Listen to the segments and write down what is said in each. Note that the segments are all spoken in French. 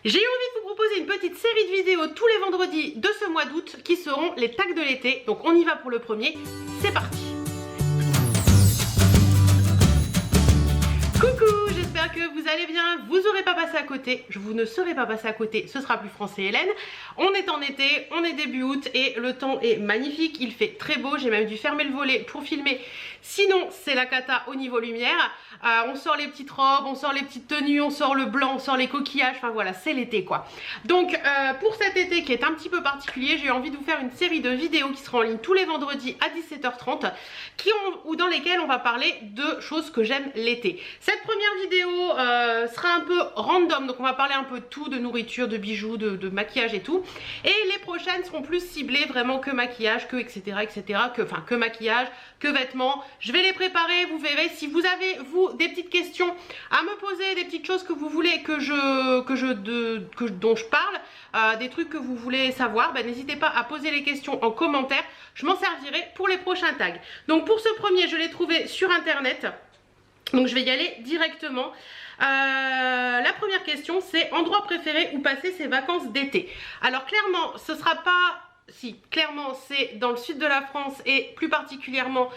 J'ai eu envie de vous proposer une petite série de vidéos tous les vendredis de ce mois d'août qui seront les tags de l'été. Donc on y va pour le premier, c'est parti. Coucou, j'espère que vous allez bien, vous n'aurez pas passé à côté, vous ne serez pas passé à côté, ce sera plus français Hélène. On est en été, on est début août et le temps est magnifique, il fait très beau, j'ai même dû fermer le volet pour filmer, sinon c'est la cata au niveau lumière. On sort les petites robes, on sort les petites tenues, on sort le blanc, on sort les coquillages, enfin voilà, c'est l'été quoi. Donc pour cet été qui est un petit peu particulier, j'ai eu envie de vous faire une série de vidéos qui seront en ligne tous les vendredis à 17h30 ou dans lesquelles on va parler de choses que j'aime l'été. Cette première vidéo sera un peu random, donc on va parler un peu de tout, de nourriture, de bijoux, de maquillage et tout. Et les prochaines seront plus ciblées vraiment que maquillage, que etc, que maquillage, que vêtements. Je vais les préparer, vous verrez. Si vous avez vous des petites questions à me poser, des petites choses que vous voulez dont je parle, des trucs que vous voulez savoir, ben, n'hésitez pas à poser les questions en commentaire. Je m'en servirai pour les prochains tags. Donc pour ce premier, je l'ai trouvé sur internet. Donc je vais y aller directement. La première question, c'est endroit préféré où passer ses vacances d'été. Alors clairement, ce sera pas... Si, clairement c'est dans le sud de la France et plus particulièrement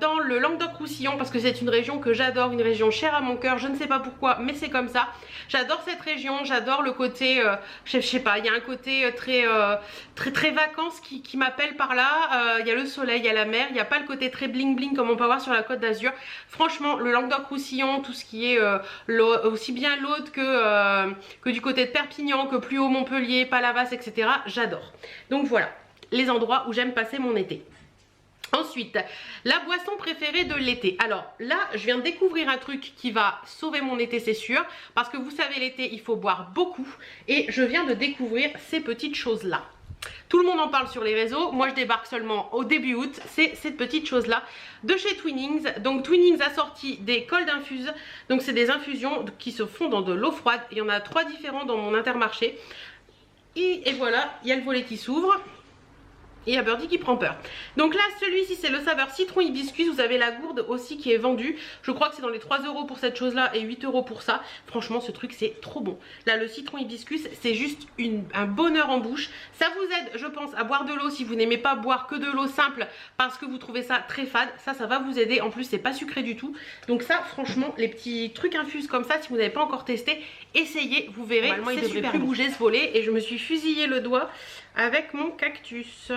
dans le Languedoc-Roussillon parce que c'est une région que j'adore, une région chère à mon cœur, je ne sais pas pourquoi mais c'est comme ça. J'adore cette région, j'adore le côté, je sais pas, il y a un côté très vacances qui m'appelle par là. Il y a le soleil, il y a la mer, il n'y a pas le côté très bling bling comme on peut avoir sur la Côte d'Azur. Franchement le Languedoc-Roussillon, tout ce qui est aussi bien l'Aude que du côté de Perpignan, que plus haut Montpellier, Palavas, etc. J'adore. Donc voilà, les endroits où j'aime passer mon été. Ensuite, la boisson préférée de l'été. Alors là, je viens de découvrir un truc qui va sauver mon été, c'est sûr. Parce que vous savez, l'été, il faut boire beaucoup. Et je viens de découvrir ces petites choses-là. Tout le monde en parle sur les réseaux. Moi, je débarque seulement au début août. C'est cette petite chose-là de chez Twinings. Donc Twinings a sorti des cold infuses. Donc c'est des infusions qui se font dans de l'eau froide. Il y en a 3 différents dans mon Intermarché. Et voilà, il y a le volet qui s'ouvre. Et il y a Birdie qui prend peur. Donc là, celui-ci, c'est le saveur citron hibiscus. Vous avez la gourde aussi qui est vendue. Je crois que c'est dans les 3 € pour cette chose-là et 8 € pour ça. Franchement, ce truc, c'est trop bon. Là, le citron hibiscus, c'est juste un bonheur en bouche. Ça vous aide, je pense, à boire de l'eau si vous n'aimez pas boire que de l'eau simple parce que vous trouvez ça très fade. Ça va vous aider. En plus, c'est pas sucré du tout. Donc ça, franchement, les petits trucs infuses comme ça, si vous n'avez pas encore testé, essayez, vous verrez. Normalement, il devrait plus bouger ce volet. Et je me suis fusillé le doigt avec mon cactus.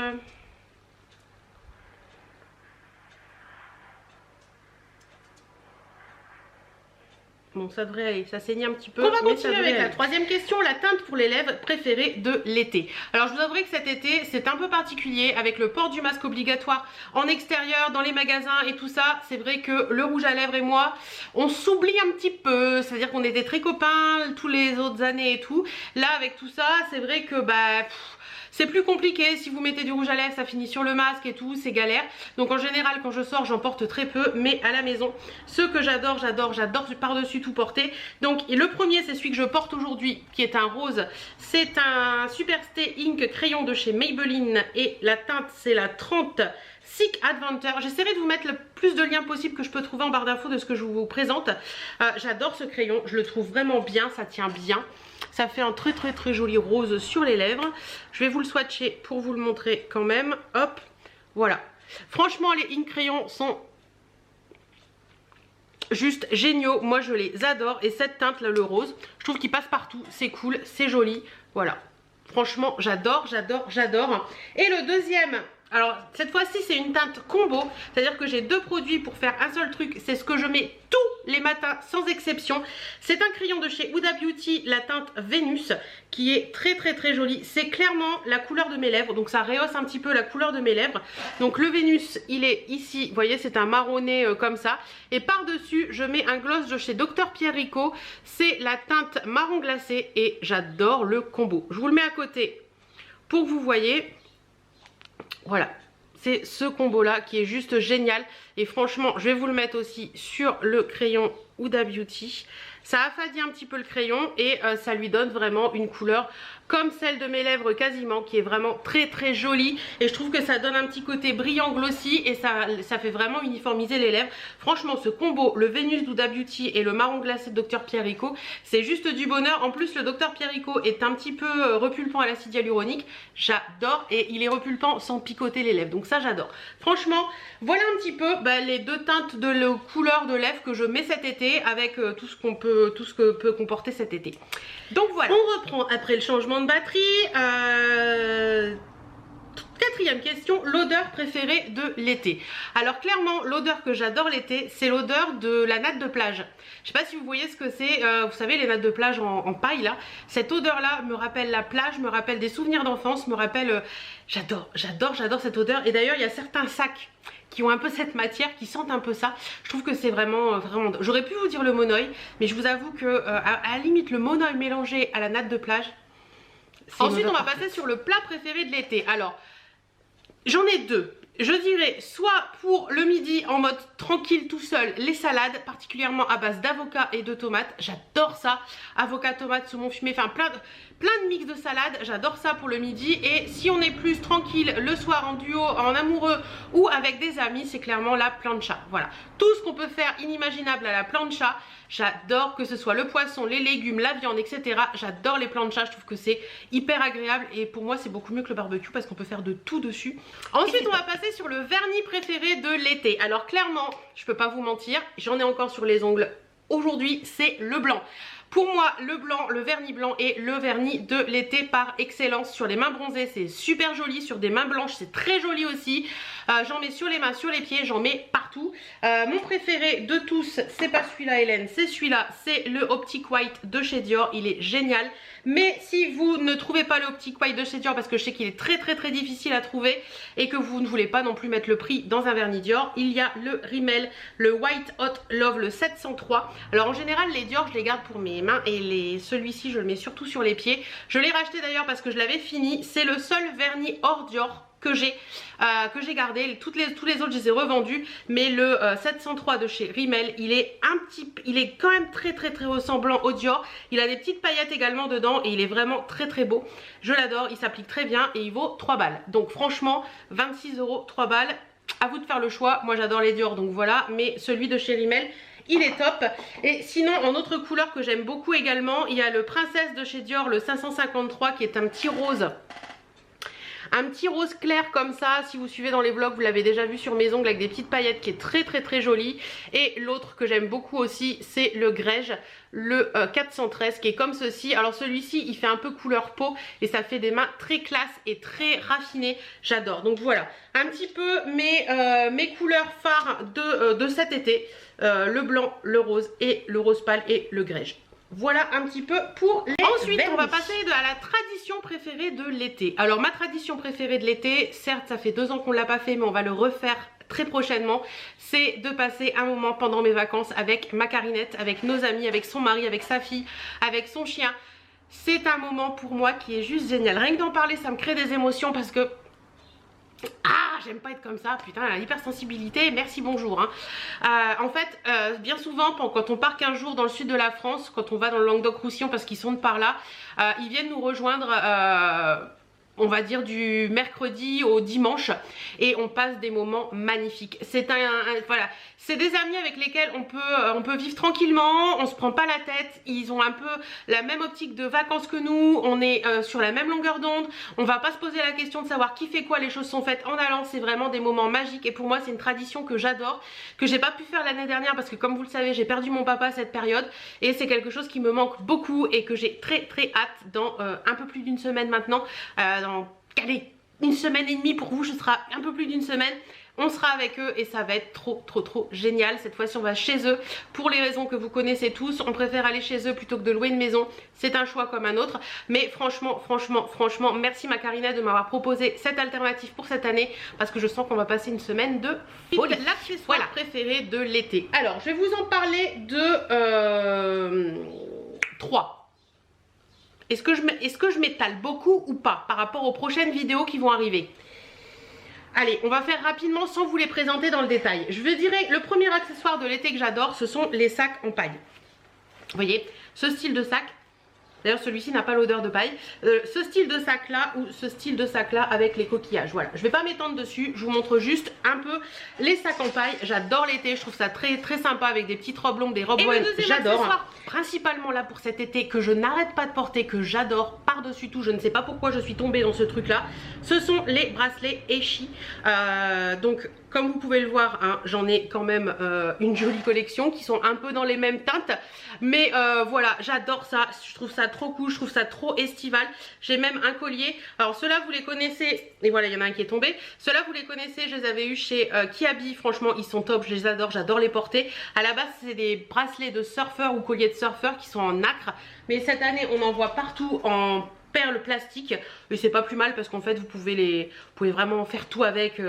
Bon, ça devrait aller, ça saigne un petit peu. On va continuer avec la troisième question, la teinte pour les lèvres préférée de l'été. Alors je vous avouerai que cet été c'est un peu particulier avec le port du masque obligatoire en extérieur, dans les magasins et tout ça. C'est vrai que le rouge à lèvres et moi, on s'oublie un petit peu. C'est-à-dire qu'on était très copains tous les autres années et tout. Là avec tout ça, c'est vrai que c'est plus compliqué, si vous mettez du rouge à lèvres ça finit sur le masque et tout, c'est galère. Donc en général quand je sors j'en porte très peu, mais à la maison ce que j'adore par-dessus tout porter. Donc le premier c'est celui que je porte aujourd'hui qui est un rose, c'est un Superstay Ink crayon de chez Maybelline et la teinte c'est la 30 Sick Adventure. J'essaierai de vous mettre le plus de liens possible que je peux trouver en barre d'infos de ce que je vous présente. J'adore ce crayon, je le trouve vraiment bien, ça tient bien. Ça fait un très joli rose sur les lèvres. Je vais vous le swatcher pour vous le montrer quand même. Hop, voilà. Franchement, les ink crayons sont juste géniaux. Moi, je les adore. Et cette teinte là, le rose, je trouve qu'il passe partout. C'est cool, c'est joli. Voilà. Franchement, j'adore. Et le deuxième... Alors cette fois-ci c'est une teinte combo, c'est-à-dire que j'ai 2 produits pour faire un seul truc, c'est ce que je mets tous les matins sans exception. C'est un crayon de chez Huda Beauty, la teinte Vénus, qui est très jolie. C'est clairement la couleur de mes lèvres, donc ça rehausse un petit peu la couleur de mes lèvres. Donc le Vénus il est ici, vous voyez c'est un marronné comme ça. Et par-dessus je mets un gloss de chez Dr Pierre Rico, c'est la teinte marron glacé et j'adore le combo. Je vous le mets à côté pour que vous voyez. Voilà, c'est ce combo là qui est juste génial. Et franchement je vais vous le mettre aussi sur le crayon Huda Beauty. Ça affadit un petit peu le crayon et ça lui donne vraiment une couleur comme celle de mes lèvres quasiment, qui est vraiment très très jolie. Et je trouve que ça donne un petit côté brillant glossy et ça fait vraiment uniformiser les lèvres. Franchement, ce combo, le Vénus d'Huda Beauty et le marron glacé de Dr Pierrico, c'est juste du bonheur. En plus, le Dr Pierrico est un petit peu repulpant à l'acide hyaluronique. J'adore, et il est repulpant sans picoter les lèvres. Donc ça, j'adore. Franchement, voilà un petit peu les deux teintes de couleur de lèvres que je mets cet été avec tout ce que peut comporter cet été. Donc voilà, on reprend après le changement de batterie. Quatrième question, l'odeur préférée de l'été. Alors clairement, l'odeur que j'adore l'été, c'est l'odeur de la natte de plage. Je sais pas si vous voyez ce que c'est, vous savez, les nattes de plage en paille là. Cette odeur là me rappelle la plage, me rappelle des souvenirs d'enfance, me rappelle... J'adore cette odeur. Et d'ailleurs, il y a certains sacs qui ont un peu cette matière, qui sentent un peu ça. Je trouve que c'est vraiment... J'aurais pu vous dire le monoeil, mais je vous avoue que à la limite, le monoeil mélangé à la natte de plage... Ensuite, on va passer sur le plat préféré de l'été. Alors... j'en ai deux. Je dirais soit pour le midi en mode tranquille tout seul, les salades, particulièrement à base d'avocat et de tomates. J'adore ça. Avocat, tomate, saumon fumé, enfin plein de mix de salades. J'adore ça pour le midi. Et si on est plus tranquille le soir en duo, en amoureux ou avec des amis, c'est clairement la plancha. Voilà. Tout ce qu'on peut faire inimaginable à la plancha. J'adore, que ce soit le poisson, les légumes, la viande, etc. J'adore les planchas, je trouve que c'est hyper agréable et pour moi c'est beaucoup mieux que le barbecue parce qu'on peut faire de tout dessus. Ensuite on va passer sur le vernis préféré de l'été. Alors clairement, je peux pas vous mentir, j'en ai encore sur les ongles aujourd'hui, c'est le blanc. Pour moi, le blanc, le vernis blanc est le vernis de l'été par excellence. Sur les mains bronzées, c'est super joli. Sur des mains blanches, c'est très joli aussi. J'en mets sur les mains, sur les pieds, j'en mets partout. Mon préféré de tous, c'est pas celui-là, Hélène, c'est celui-là. C'est le Optic White de chez Dior. Il est génial. Mais si vous ne trouvez pas le Optic White de chez Dior, parce que je sais qu'il est très difficile à trouver et que vous ne voulez pas non plus mettre le prix dans un vernis Dior, il y a le Rimmel, le White Hot Love, le 703. Alors en général, les Dior, je les garde pour mes mains et celui-ci, je le mets surtout sur les pieds. Je l'ai racheté d'ailleurs parce que je l'avais fini. C'est le seul vernis hors Dior que j'ai gardé. Tous les autres je les ai revendus, mais le 703 de chez Rimmel, il est quand même très ressemblant au Dior. Il a des petites paillettes également dedans et il est vraiment très beau. Je l'adore, il s'applique très bien et il vaut 3 balles. Donc franchement 26 €, 3 balles. À vous de faire le choix. Moi j'adore les Dior, donc voilà, mais celui de chez Rimmel, il est top. Et sinon, en autre couleur que j'aime beaucoup également, il y a le Princesse de chez Dior, le 553, qui est un petit rose. Un petit rose clair comme ça, si vous suivez dans les vlogs, vous l'avez déjà vu sur mes ongles avec des petites paillettes, qui est très joli. Et l'autre que j'aime beaucoup aussi, c'est le Grège, le 413, qui est comme ceci. Alors celui-ci, il fait un peu couleur peau et ça fait des mains très classe et très raffinées. J'adore. Donc voilà, un petit peu mes couleurs phares de cet été. Le blanc, le rose et le rose pâle et le Grège. Voilà un petit peu pour les Ensuite, vernis. On va passer à la tradition préférée de l'été. Alors ma tradition préférée de l'été, certes ça fait 2 ans qu'on ne l'a pas fait, mais on va le refaire très prochainement, c'est de passer un moment pendant mes vacances avec ma Carinette, avec nos amis, avec son mari, avec sa fille, avec son chien. C'est un moment pour moi qui est juste génial. Rien que d'en parler, ça me crée des émotions parce que... ah, j'aime pas être comme ça, putain, la hypersensibilité, merci, bonjour. En fait, bien souvent, quand on part 15 jours dans le sud de la France, quand on va dans le Languedoc-Roussillon parce qu'ils sont de par là, ils viennent nous rejoindre... on va dire du mercredi au dimanche et on passe des moments magnifiques. C'est voilà, c'est des amis avec lesquels on peut vivre tranquillement, on se prend pas la tête, ils ont un peu la même optique de vacances que nous, on est sur la même longueur d'onde, on va pas se poser la question de savoir qui fait quoi, les choses sont faites en allant, c'est vraiment des moments magiques et pour moi c'est une tradition que j'adore, que j'ai pas pu faire l'année dernière parce que comme vous le savez j'ai perdu mon papa à cette période et c'est quelque chose qui me manque beaucoup et que j'ai très hâte dans un peu plus d'une semaine maintenant, allez, 1 semaine et demie pour vous, ce sera un peu plus d'1 semaine. On sera avec eux et ça va être trop génial. Cette fois-ci on va chez eux pour les raisons que vous connaissez tous. On préfère aller chez eux plutôt que de louer une maison. C'est un choix comme un autre. Mais franchement, merci ma Carinette de m'avoir proposé cette alternative pour cette année. Parce que je sens qu'on va passer une semaine de folie. L'accessoire préféré de l'été. Alors je vais vous en parler de 3. Est-ce que je m'étale beaucoup ou pas par rapport aux prochaines vidéos qui vont arriver? Allez, on va faire rapidement sans vous les présenter dans le détail. Je veux dire, le premier accessoire de l'été que j'adore, ce sont les sacs en paille. Vous voyez, ce style de sac. D'ailleurs celui-ci n'a pas l'odeur de paille. Ce style de sac là ou ce style de sac là avec les coquillages. Voilà, je vais pas m'étendre dessus. Je vous montre juste un peu les sacs en paille. J'adore l'été, je trouve ça très très sympa avec des petites robes longues, des robes bohèmes. J'adore. Principalement là pour cet été que je n'arrête pas de porter, que j'adore par-dessus tout. Je ne sais pas pourquoi je suis tombée dans ce truc là. Ce sont les bracelets Echi. Donc comme vous pouvez le voir, hein, j'en ai quand même une jolie collection qui sont un peu dans les mêmes teintes. Mais voilà, j'adore ça. Je trouve ça trop cool, je trouve ça trop estival. J'ai même un collier. Alors ceux-là vous les connaissez. Et voilà, il y en a un qui est tombé. Ceux-là vous les connaissez, je les avais eu chez Kiabi. Franchement, ils sont top, je les adore, j'adore les porter. À la base, c'est des bracelets de surfeur ou colliers de surfeur qui sont en nacre. Mais cette année, on en voit partout en perles plastiques. Et c'est pas plus mal parce qu'en fait, vous pouvez vraiment faire tout avec.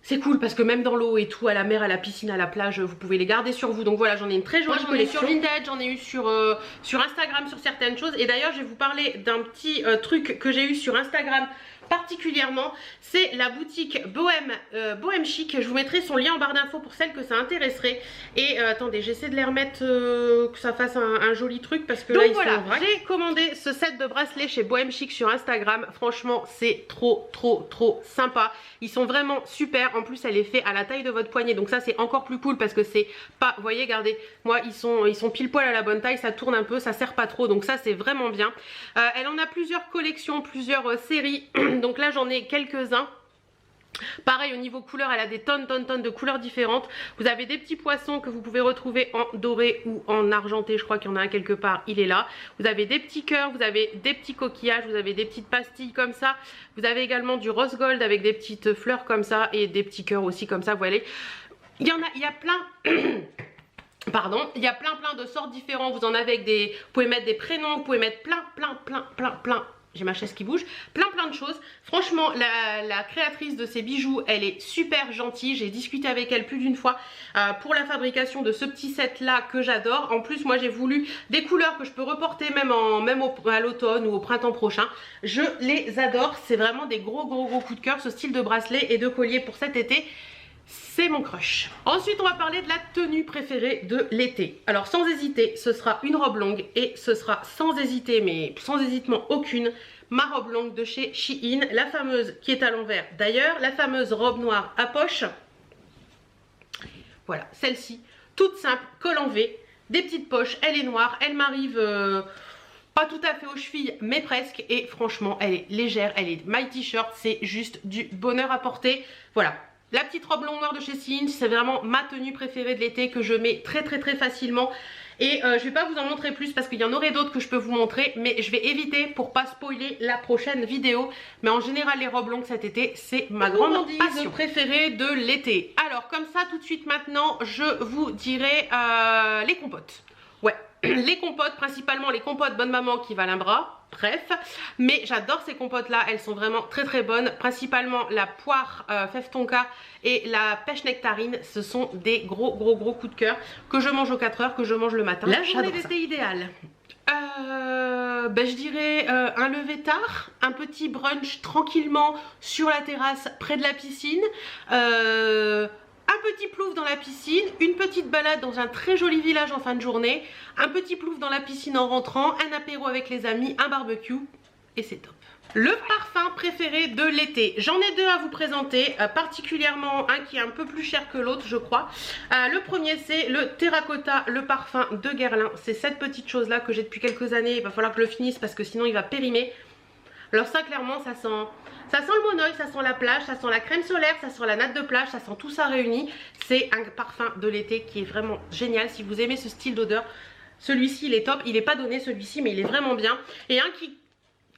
C'est cool parce que même dans l'eau et tout, à la mer, à la piscine, à la plage, vous pouvez les garder sur vous. Donc voilà, j'en ai une très jolie collection. J'en ai sur Vinted, j'en ai eu sur Instagram sur certaines choses. Et d'ailleurs, je vais vous parler d'un petit truc que j'ai eu sur Instagram particulièrement. C'est la boutique Bohème Chic. Je vous mettrai son lien en barre d'infos pour celles que ça intéresserait. Et attendez, j'essaie de les remettre que ça fasse un joli truc parce que donc là, ils sont en vrac. J'ai commandé ce set de bracelets chez Bohème Chic sur Instagram. Franchement, c'est trop sympa. Ils sont vraiment super. En plus, elle est faite à la taille de votre poignet. Donc ça, c'est encore plus cool parce que c'est pas... Vous voyez, regardez. Moi, ils sont pile poil à la bonne taille. Ça tourne un peu, ça sert pas trop. Donc ça, c'est vraiment bien. Elle en a plusieurs collections, plusieurs séries. Donc là, j'en ai quelques-uns. Pareil au niveau couleur, elle a des tonnes de couleurs différentes. Vous avez des petits poissons que vous pouvez retrouver en doré ou en argenté. Je crois qu'il y en a un quelque part, il est là. Vous avez des petits cœurs, vous avez des petits coquillages, vous avez des petites pastilles comme ça. Vous avez également du rose gold avec des petites fleurs comme ça et des petits cœurs aussi comme ça, vous voyez. Il y a plein... Pardon, il y a plein de sortes différentes. Vous en avez avec des... Vous pouvez mettre des prénoms, vous pouvez mettre plein. J'ai ma chaise qui bouge, plein de choses. Franchement, la créatrice de ces bijoux, elle est super gentille. J'ai discuté avec elle plus d'une fois pour la fabrication de ce petit set là que j'adore. En plus, moi j'ai voulu des couleurs que je peux reporter même à l'automne ou au printemps prochain. Je les adore, c'est vraiment des gros coups de cœur ce style de bracelet et de collier pour cet été. C'est mon crush. Ensuite, on va parler de la tenue préférée de l'été. Alors, sans hésiter, ce sera une robe longue et ce sera sans hésiter, mais sans hésitement aucune, ma robe longue de chez Shein, la fameuse qui est à l'envers d'ailleurs, la fameuse robe noire à poche. Voilà, celle-ci, toute simple, col en V, des petites poches, elle est noire, elle m'arrive... pas tout à fait aux chevilles, mais presque. Et franchement, elle est légère, elle est my t-shirt, c'est juste du bonheur à porter. Voilà. La petite robe longue noire de chez Shein, c'est vraiment ma tenue préférée de l'été que je mets très facilement. Et je vais pas vous en montrer plus parce qu'il y en aurait d'autres que je peux vous montrer, mais je vais éviter pour pas spoiler la prochaine vidéo. Mais en général, les robes longues cet été, c'est ma grande passion préférée de l'été. Alors comme ça, tout de suite maintenant, je vous dirai les compotes. Ouais, les compotes, principalement les compotes Bonne Maman qui valent un bras. Bref, mais j'adore ces compotes là, elles sont vraiment très bonnes. Principalement la poire fève tonka et la pêche nectarine, ce sont des gros coups de cœur que je mange aux 4 heures, que je mange le matin. La journée d'été idéale, je dirais un lever tard, un petit brunch tranquillement sur la terrasse près de la piscine, un petit plouf dans la piscine, une petite balade dans un très joli village en fin de journée, un petit plouf dans la piscine en rentrant, un apéro avec les amis, un barbecue et c'est top. Le parfum préféré de l'été, j'en ai deux à vous présenter, particulièrement un qui est un peu plus cher que l'autre je crois. Le premier c'est le Terracotta, le parfum de Guerlain. C'est cette petite chose là que j'ai depuis quelques années, il va falloir que je le finisse parce que sinon il va périmer. Alors ça clairement ça sent le monoeil, ça sent la plage, ça sent la crème solaire, ça sent la natte de plage, ça sent tout ça réuni. C'est un parfum de l'été qui est vraiment génial. Si vous aimez ce style d'odeur, celui-ci il est top. Il n'est pas donné celui-ci mais il est vraiment bien. Et un qui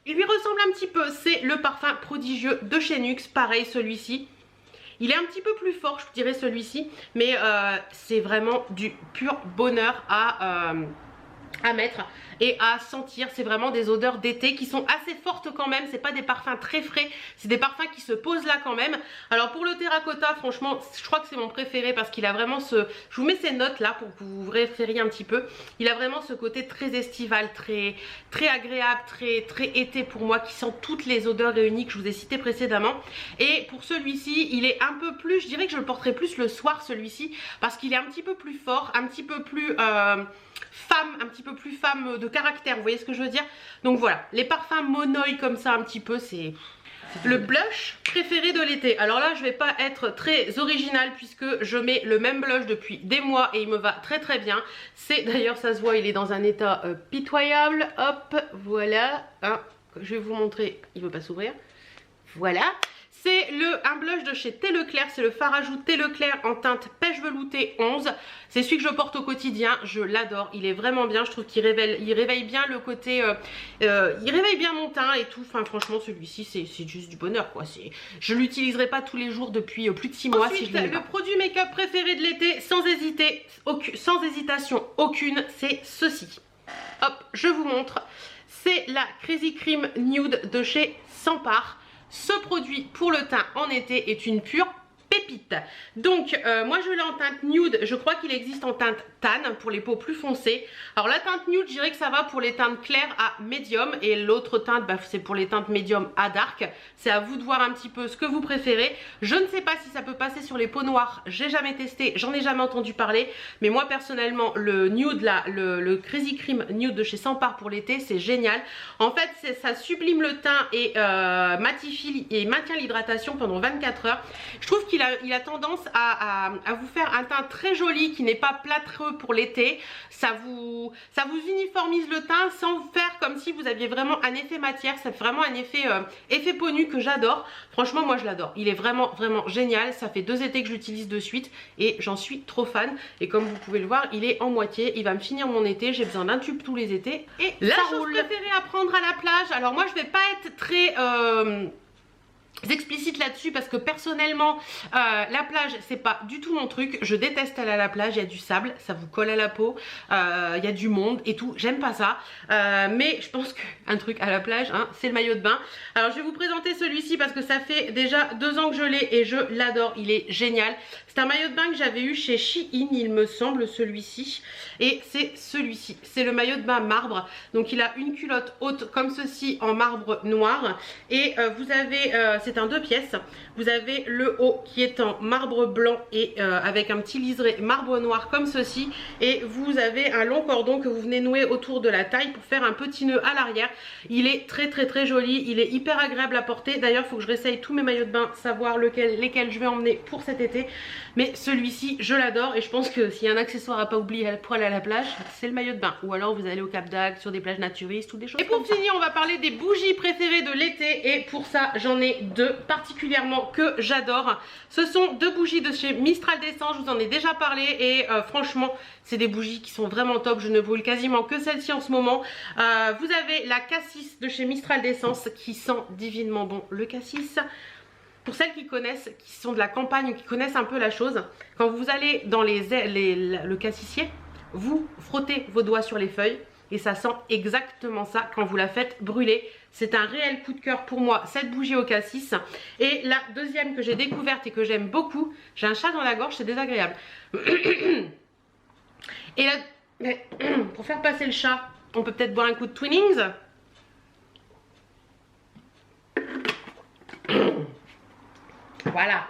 lui ressemble un petit peu, c'est le parfum prodigieux de chez Nuxe. Pareil celui-ci. Il est un petit peu plus fort je dirais celui-ci. Mais c'est vraiment du pur bonheur à à mettre et à sentir. C'est vraiment des odeurs d'été qui sont assez fortes quand même, c'est pas des parfums très frais, c'est des parfums qui se posent là quand même. Alors pour le terracotta, franchement je crois que c'est mon préféré parce qu'il a vraiment ce, je vous mets ces notes là pour que vous vous référiez un petit peu, il a vraiment ce côté très estival, très agréable, très été pour moi, qui sent toutes les odeurs réunies que je vous ai citées précédemment. Et pour celui-ci il est un peu plus, je dirais que je le porterai plus le soir celui-ci, parce qu'il est un petit peu plus fort, un petit peu plus femme, un petit peu plus femme de caractère, vous voyez ce que je veux dire. Donc voilà, les parfums monoï comme ça un petit peu, c'est le blush préféré de l'été. Alors là je vais pas être très originale puisque je mets le même blush depuis des mois et il me va très bien. C'est d'ailleurs, ça se voit, il est dans un état pitoyable. Hop, voilà, hein, je vais vous montrer, il veut pas s'ouvrir. Voilà. C'est un blush de chez Thé Leclerc, c'est le fard à joues Thé Leclerc en teinte pêche veloutée 11. C'est celui que je porte au quotidien, je l'adore, il est vraiment bien, je trouve qu'il réveille bien le côté, il réveille bien mon teint et tout. Enfin franchement celui-ci c'est juste du bonheur quoi. Je l'utiliserai pas tous les jours depuis plus de 6 mois. Ensuite, si je le produit make-up préféré de l'été, sans hésitation aucune, c'est ceci. Hop, je vous montre, c'est la Crazy Cream Nude de chez Sampar. Ce produit pour le teint en été est une pure pépite. Donc moi je l'ai en teinte nude, je crois qu'il existe en teinte tan pour les peaux plus foncées. Alors la teinte nude, je dirais que ça va pour les teintes claires à médium, et l'autre teinte bah, c'est pour les teintes médium à dark. C'est à vous de voir un petit peu ce que vous préférez. Je ne sais pas si ça peut passer sur les peaux noires, j'ai jamais testé, j'en ai jamais entendu parler, mais moi personnellement le nude là, le Crazy Cream Nude de chez Sampar pour l'été, c'est génial. En fait ça sublime le teint et matifie et maintient l'hydratation pendant 24 heures. Je trouve qu'il a tendance à vous faire un teint très joli qui n'est pas plâtreux pour l'été. Ça vous uniformise le teint sans faire comme si vous aviez vraiment un effet matière. Ça fait vraiment un effet peau nue que j'adore. Franchement moi je l'adore. Il est vraiment génial. Ça fait 2 étés que je l'utilise de suite et j'en suis trop fan. Et comme vous pouvez le voir, il est en moitié. Il va me finir mon été. J'ai besoin d'un tube tous les étés. Et la chose préférée à prendre à la plage. Alors moi je vais pas être très explicite là-dessus parce que personnellement la plage c'est pas du tout mon truc. Je déteste aller à la plage, il y a du sable, ça vous colle à la peau, il y a du monde et tout, j'aime pas ça, mais je pense qu'un truc à la plage hein, c'est le maillot de bain. Alors je vais vous présenter celui-ci parce que ça fait déjà 2 ans que je l'ai et je l'adore, il est génial. C'est un maillot de bain que j'avais eu chez Shein il me semble, celui-ci, et c'est celui-ci, c'est le maillot de bain marbre. Donc il a une culotte haute comme ceci en marbre noir et vous avez c'est un 2 pièces. Vous avez le haut qui est en marbre blanc et avec un petit liseré marbre noir comme ceci, et vous avez un long cordon que vous venez nouer autour de la taille pour faire un petit nœud à l'arrière. Il est très joli, il est hyper agréable à porter. D'ailleurs il faut que je réessaye tous mes maillots de bain, savoir lesquels je vais emmener pour cet été, mais celui-ci je l'adore et je pense que s'il y a un accessoire à pas oublier pour aller à la plage, c'est le maillot de bain, ou alors vous allez au Cap d'Agde sur des plages naturistes ou des choses comme ça. Et pour finir on va parler des bougies préférées de l'été, et pour ça j'en ai 2 particulièrement que j'adore. Ce sont 2 bougies de chez Mistral d'Essence, je vous en ai déjà parlé et franchement c'est des bougies qui sont vraiment top. Je ne brûle quasiment que celle-ci en ce moment. Vous avez la Cassis de chez Mistral d'Essence qui sent divinement bon le cassis. Pour celles qui connaissent, qui sont de la campagne ou qui connaissent un peu la chose, quand vous allez dans le cassissier, vous frottez vos doigts sur les feuilles et ça sent exactement ça quand vous la faites brûler. C'est un réel coup de cœur pour moi, cette bougie au cassis. Et la deuxième que j'ai découverte et que j'aime beaucoup, j'ai un chat dans la gorge, c'est désagréable. Et là, pour faire passer le chat, on peut peut-être boire un coup de Twinings. Voilà.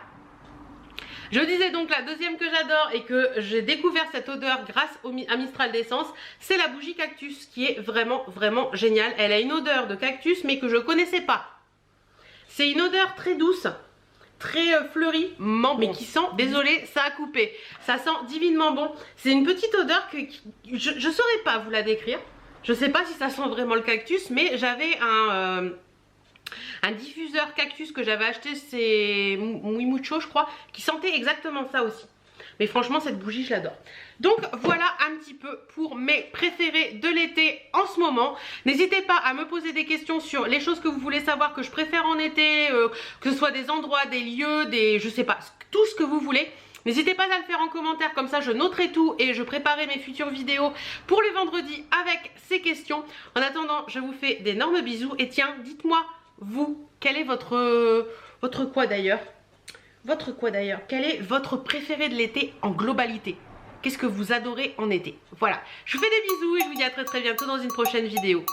Je disais donc la deuxième que j'adore et que j'ai découvert cette odeur grâce à Mistral d'Essence, c'est la bougie cactus qui est vraiment géniale. Elle a une odeur de cactus mais que je connaissais pas. C'est une odeur très douce, très fleurie, mais qui sent, désolé ça a coupé, ça sent divinement bon. C'est une petite odeur que je saurais pas vous la décrire. Je sais pas si ça sent vraiment le cactus, mais j'avais un diffuseur cactus que j'avais acheté, c'est Mucho je crois, qui sentait exactement ça aussi. Mais franchement cette bougie je l'adore. Donc voilà un petit peu pour mes préférés de l'été en ce moment. N'hésitez pas à me poser des questions sur les choses que vous voulez savoir que je préfère en été, que ce soit des endroits, des lieux, je sais pas, tout ce que vous voulez. N'hésitez pas à le faire en commentaire, comme ça je noterai tout et je préparerai mes futures vidéos pour les vendredis avec ces questions. En attendant, je vous fais d'énormes bisous et tiens, dites-moi, vous, quel est votre quoi d'ailleurs? Votre quoi d'ailleurs? Quel est votre préféré de l'été en globalité? Qu'est-ce que vous adorez en été? Voilà, je vous fais des bisous et je vous dis à très bientôt dans une prochaine vidéo.